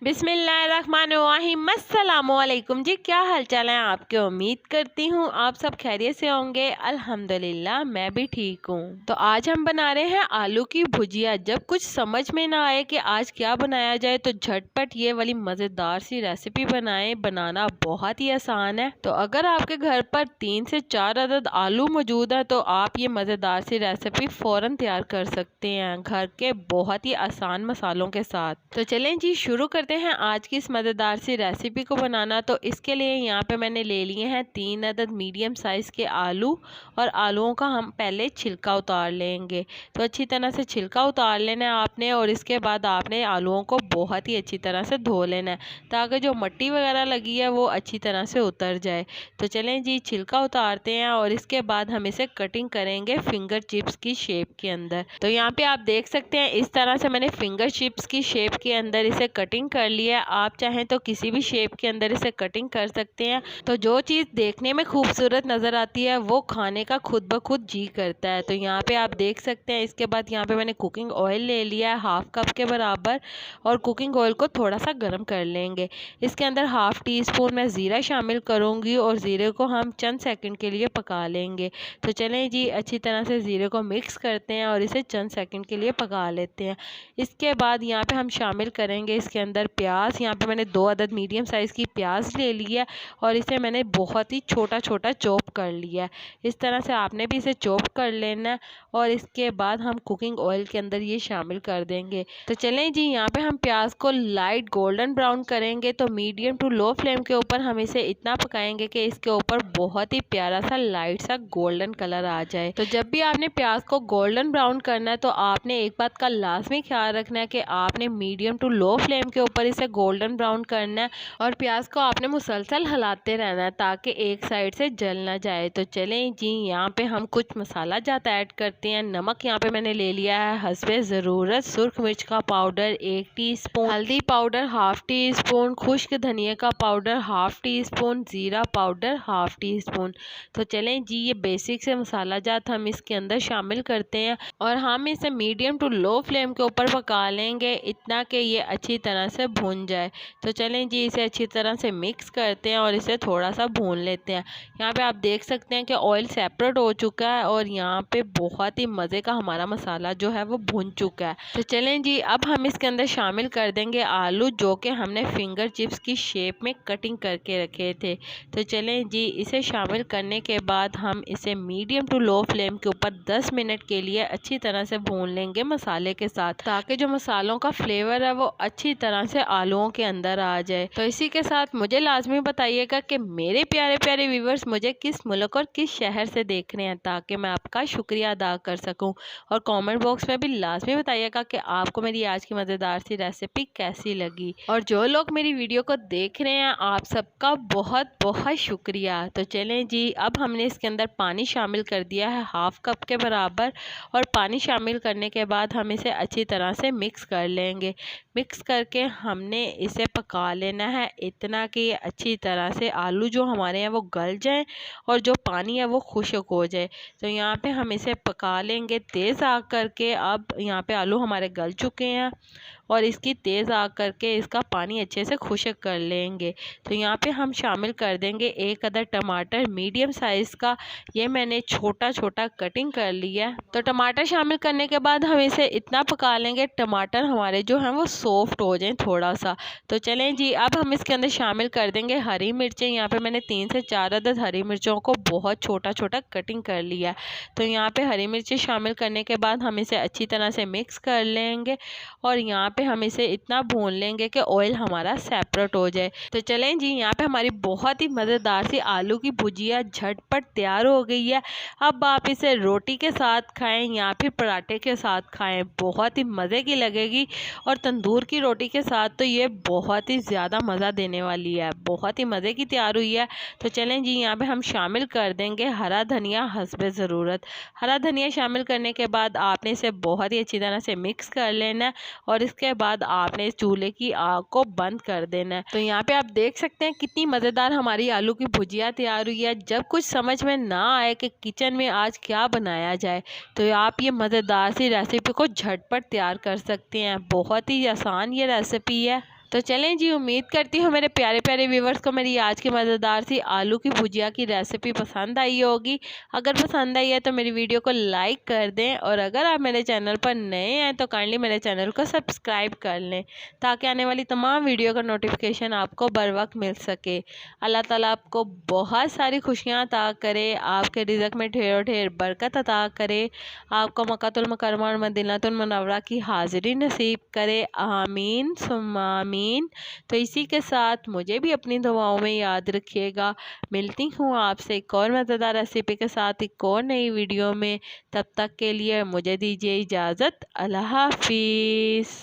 बिस्मिल्लाहिर्रहमानिर्रहीम। अस्सलामुअलैकुम जी, क्या हाल चाल है आपके। उम्मीद करती हूँ आप सब खैरियत से होंगे। अल्हम्दुलिल्लाह मैं भी ठीक हूँ। तो आज हम बना रहे हैं आलू की भुजिया। जब कुछ समझ में ना आए कि आज क्या बनाया जाए तो झटपट ये वाली मज़ेदार सी रेसिपी बनाएं। बनाना बहुत ही आसान है। तो अगर आपके घर पर 3 से 4 अदद आलू मौजूद है तो आप ये मज़ेदार सी रेसिपी फ़ौरन तैयार कर सकते हैं घर के बहुत ही आसान मसालों के साथ। तो चलें जी, शुरू करते हैं आज की इस मज़ेदार सी रेसिपी को बनाना। तो इसके लिए यहाँ पे मैंने ले लिए हैं 3 अदद मीडियम साइज़ के आलू, और आलूओं का हम पहले छिलका उतार लेंगे। तो अच्छी तरह से छिलका उतार लेना है आपने, और इसके बाद आपने आलूओं को बहुत ही अच्छी तरह से धो लेना है ताकि जो मिट्टी वगैरह लगी है वो अच्छी तरह से उतर जाए। तो चलें जी, छिलका उतारते हैं और इसके बाद हम इसे कटिंग करेंगे फिंगर चिप्स की शेप के अंदर। तो यहाँ पे आप देख सकते हैं इस तरह से मैंने फिंगर चिप्स की शेप के अंदर इसे कटिंग कर लिया। आप चाहें तो किसी भी शेप के अंदर इसे कटिंग कर सकते हैं। तो जो चीज़ देखने में खूबसूरत नज़र आती है वो खाने का खुद ब खुद जी करता है। तो यहाँ पे आप देख सकते हैं। इसके बाद यहाँ पे मैंने कुकिंग ऑयल ले लिया है 1/2 कप के बराबर, और कुकिंग ऑयल को थोड़ा सा गर्म कर लेंगे। इसके अंदर 1/2 टीस्पून मैं ज़ीरा शामिल करूँगी, और ज़ीरे को हम चंद सेकंड के लिए पका लेंगे। तो चलें जी, अच्छी तरह से ज़ीरे को मिक्स करते हैं और इसे चंद सेकंड के लिए पका लेते हैं। इसके बाद यहाँ पे हम शामिल करेंगे इसके अंदर प्याज। यहाँ पे मैंने 2 अदद मीडियम साइज़ की प्याज ले ली है, और इसे मैंने बहुत ही छोटा छोटा चॉप कर लिया है। इस तरह से आपने भी इसे चॉप कर लेना है, और इसके बाद हम कुकिंग ऑयल के अंदर ये शामिल कर देंगे। तो चलें जी, यहाँ पे हम प्याज को लाइट गोल्डन ब्राउन करेंगे। तो मीडियम टू लो फ्लेम के ऊपर हम इसे इतना पकाएंगे कि इसके ऊपर बहुत ही प्यारा सा लाइट सा गोल्डन कलर आ जाए। तो जब भी आपने प्याज को गोल्डन ब्राउन करना है तो आपने एक बात का लाजमी ख्याल रखना है कि आपने मीडियम टू लो फ्लेम के ऊपर इसे गोल्डन ब्राउन करना है, और प्याज को आपने मुसलसल हिलाते रहना है ताकि एक साइड से जल ना जाए। तो चलें जी, यहाँ पे हम कुछ मसाला जात ऐड करते हैं। नमक यहाँ पे मैंने ले लिया है हस्बे ज़रूरत, सुर्ख मिर्च का पाउडर 1 टीस्पून, हल्दी पाउडर 1/2 टीस्पून, खुश्क धनिया का पाउडर 1/2 टीस्पून, ज़ीरा पाउडर 1/2 टीस्पून। तो चलें जी, ये बेसिक से मसाला जात हम इसके अंदर शामिल करते हैं, और हम इसे मीडियम टू लो फ्लेम के ऊपर पका लेंगे इतना कि ये अच्छी तरह से भून जाए। तो चलें जी, इसे अच्छी तरह से मिक्स करते हैं और इसे थोड़ा सा भून लेते हैं। यहाँ पे आप देख सकते हैं कि ऑयल सेपरेट हो चुका है, और यहाँ पे बहुत ही मज़े का हमारा मसाला जो है वो भून चुका है। तो चलें जी, अब हम इसके अंदर शामिल कर देंगे आलू, जो कि हमने फिंगर चिप्स की शेप में कटिंग करके रखे थे। तो चलें जी, इसे शामिल करने के बाद हम इसे मीडियम टू लो फ्लेम के ऊपर 10 मिनट के लिए अच्छी तरह से भून लेंगे मसाले के साथ, ताकि जो मसालों का फ्लेवर है वो अच्छी तरह से आलूओं के अंदर आ जाए। तो इसी के साथ मुझे लाजमी बताइएगा कि मेरे प्यारे प्यारे व्यूवर्स मुझे किस मुल्क और किस शहर से देख रहे हैं, ताकि मैं आपका शुक्रिया अदा कर सकूं। और कमेंट बॉक्स में भी लाजमी बताइएगा कि आपको मेरी आज की मज़ेदार सी रेसिपी कैसी लगी। और जो लोग मेरी वीडियो को देख रहे हैं आप सबका बहुत बहुत शुक्रिया। तो चलें जी, अब हमने इसके अंदर पानी शामिल कर दिया है 1/2 कप के बराबर, और पानी शामिल करने के बाद हम इसे अच्छी तरह से मिक्स कर लेंगे। मिक्स करके हमने इसे पका लेना है इतना कि ये अच्छी तरह से आलू जो हमारे हैं वो गल जाएं, और जो पानी है वो खुश्क हो जाए। तो यहाँ पे हम इसे पका लेंगे तेज़ आग करके। अब यहाँ पे आलू हमारे गल चुके हैं, और इसकी तेज़ आग करके इसका पानी अच्छे से खुश्क कर लेंगे। तो यहाँ पे हम शामिल कर देंगे 1 अदद टमाटर मीडियम साइज़ का, ये मैंने छोटा छोटा कटिंग कर लिया है। तो टमाटर शामिल करने के बाद हम इसे इतना पका लेंगे टमाटर हमारे जो हैं वो सॉफ्ट हो जाएं थोड़ा सा। तो चलें जी, अब हम इसके अंदर शामिल कर देंगे हरी मिर्चें। यहाँ पे मैंने 3 से 4 अदद हरी मिर्चों को बहुत छोटा छोटा कटिंग कर लिया है। तो यहाँ पे हरी मिर्चें शामिल करने के बाद हम इसे अच्छी तरह से मिक्स कर लेंगे, और यहाँ पे हम इसे इतना भून लेंगे कि ऑयल हमारा सेपरेट हो जाए। तो चलें जी, यहाँ पे हमारी बहुत ही मज़ेदार सी आलू की भुजिया झटपट तैयार हो गई है। अब आप इसे रोटी के साथ खाएं या फिर पराठे के साथ खाएं, बहुत ही मज़े की लगेगी। और तंदूर की रोटी के साथ तो ये बहुत ही ज़्यादा मज़ा देने वाली है, बहुत ही मज़े की तैयार हुई है। तो चलें जी, यहाँ पे हम शामिल कर देंगे हरा धनिया हस्बे ज़रूरत। हरा धनिया शामिल करने के बाद आपने इसे बहुत ही अच्छी तरह से मिक्स कर लेना है, और इसके बाद आपने इस चूल्हे की आग को बंद कर देना है। तो यहाँ पे आप देख सकते हैं कितनी मज़ेदार हमारी आलू की भुजिया तैयार हुई है। जब कुछ समझ में ना आए कि किचन में आज क्या बनाया जाए तो आप ये मज़ेदार सी रेसिपी को झटपट तैयार कर सकते हैं। बहुत ही आसान ये रेसिपी है। तो चलें जी, उम्मीद करती हूँ मेरे प्यारे प्यारे व्यूवर्स को मेरी आज की मज़ेदार सी आलू की भुजिया की रेसिपी पसंद आई होगी। अगर पसंद आई है तो मेरी वीडियो को लाइक कर दें, और अगर आप मेरे चैनल पर नए हैं तो काइंडली मेरे चैनल को सब्सक्राइब कर लें, ताकि आने वाली तमाम वीडियो का नोटिफिकेशन आपको बर वक्त मिल सके। अल्लाह ताला आपको बहुत सारी खुशियाँ अता करे, आपके रिज़्क़ में ढेर ढेर बरकत अता करे, आपको मक्कातुल मुकर्रमा और मदीनातुल मुनव्वरा की हाज़िरी नसीब करे। आमीन सुम्मा आमीन। तो इसी के साथ मुझे भी अपनी दुआओं में याद रखिएगा। मिलती हूँ आपसे एक और मज़ेदार रेसिपी के साथ एक और नई वीडियो में। तब तक के लिए मुझे दीजिए इजाज़त। अल्लाह हाफिज़।